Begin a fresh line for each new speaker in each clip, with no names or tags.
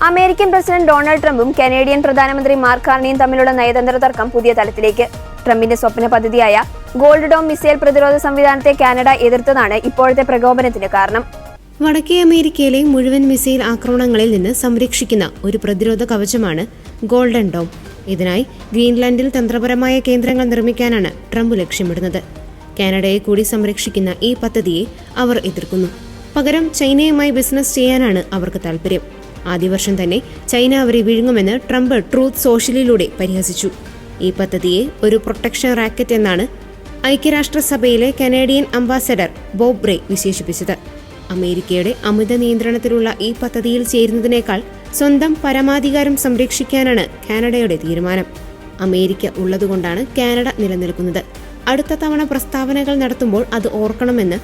American president Donald ട്രംപും Canadian പ്രധാനമന്ത്രി mark കാർണിയും തമ്മിലുള്ള നയതന്ത്ര തർക്കം പുതിയ തലത്തിലേക്ക്. ട്രംപിന്റെ സ്വപ്ന പദ്ധതിയായ ഗോൾഡ് ഡോം മിസൈൽ പ്രതിരോധ സംവിധാനത്തെ കാനഡ എതിർത്തതാണ് ഇപ്പോഴത്തെ പ്രകോപനത്തിന് കാരണം.
വടക്കേ അമേരിക്കയിലെ മുഴുവൻ മിസൈൽ ആക്രമണങ്ങളിൽ നിന്ന് സംരക്ഷിക്കുന്ന ഒരു പ്രതിരോധ കവചമാണ് ഗോൾഡൻ ഡോം. ഇതിനായി ഗ്രീൻലാൻഡിൽ തന്ത്രപരമായ കേന്ദ്രങ്ങൾ നിർമ്മിക്കാനാണ് ട്രംപ് ലക്ഷ്യമിടുന്നത്. കാനഡയെ കൂടി സംരക്ഷിക്കുന്ന ഈ പദ്ധതിയെ അവർ എതിർക്കുന്നു. പകരം ചൈനയുമായി ബിസിനസ് ചെയ്യാനാണ് അവർക്ക് താൽപര്യം. ആദ്യ വർഷം തന്നെ ചൈന അവരെ വിഴുങ്ങുമെന്ന് ട്രംപ് ട്രൂത്ത് സോഷ്യലിലൂടെ പരിഹസിച്ചു. ഈ പദ്ധതിയെ ഒരു പ്രൊട്ടക്ഷൻ റാക്കറ്റ് എന്നാണ് ഐക്യരാഷ്ട്രസഭയിലെ കനേഡിയൻ അംബാസഡർ ബോബ് ബ്രേ വിശേഷിപ്പിച്ചത്. അമേരിക്കയുടെ അമിത നിയന്ത്രണത്തിലുള്ള ഈ പദ്ധതിയിൽ ചേരുന്നതിനേക്കാൾ സ്വന്തം പരമാധികാരം സംരക്ഷിക്കാനാണ് കാനഡയുടെ തീരുമാനം. അമേരിക്ക ഉള്ളതുകൊണ്ടാണ് കാനഡ നിലനിൽക്കുന്നത്. അടുത്ത തവണ പ്രസ്താവനകൾ നടത്തുമ്പോൾ അത് ഓർക്കണമെന്ന്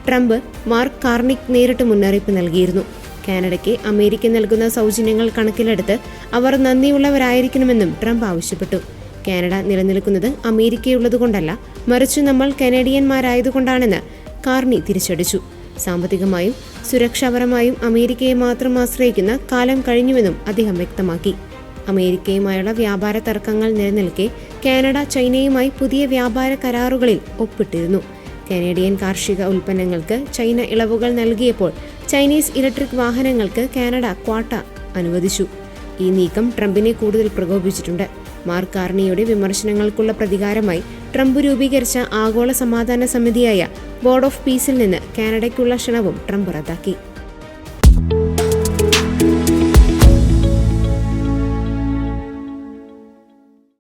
ട്രംപ് മാർക്ക് കാർണിക്ക് നേരിട്ട് മുന്നറിയിപ്പ് നൽകിയിരുന്നു. കാനഡയ്ക്ക് അമേരിക്ക നൽകുന്ന സൗജന്യങ്ങൾ കണക്കിലെടുത്ത് അവർ നന്ദിയുള്ളവരായിരിക്കണമെന്നും ട്രംപ് ആവശ്യപ്പെട്ടു. കാനഡ നിലനിൽക്കുന്നത് അമേരിക്കയുള്ളതുകൊണ്ടല്ല, മറിച്ച് നമ്മൾ കനേഡിയന്മാരായതുകൊണ്ടാണെന്ന് കാർണി തിരിച്ചടിച്ചു. സാമ്പത്തികമായും സുരക്ഷാപരമായും അമേരിക്കയെ മാത്രം ആശ്രയിക്കുന്ന കാലം കഴിഞ്ഞുവെന്നും അദ്ദേഹം വ്യക്തമാക്കി. അമേരിക്കയുമായുള്ള വ്യാപാര തർക്കങ്ങൾ നിലനിൽക്കെ കാനഡ ചൈനയുമായി പുതിയ വ്യാപാര കരാറുകളിൽ ഒപ്പിട്ടിരുന്നു. കനേഡിയൻ കാർഷിക ഉൽപ്പന്നങ്ങൾക്ക് ചൈന ഇളവുകൾ നൽകിയപ്പോൾ ചൈനീസ് ഇലക്ട്രിക് വാഹനങ്ങൾക്ക് കാനഡ ക്വാട്ട അനുവദിച്ചു. ഈ നീക്കം ട്രംപിനെ കൂടുതൽ പ്രകോപിച്ചിട്ടുണ്ട്. മാർക്ക് കാർണിയുടെ വിമർശനങ്ങൾക്കുള്ള പ്രതികാരമായി ട്രംപ് രൂപീകരിച്ച ആഗോള സമാധാന സമിതിയായ ബോർഡ് ഓഫ് പീസിൽ നിന്ന് കാനഡയ്ക്കുള്ള ക്ഷണവും ട്രംപ് റദ്ദാക്കി.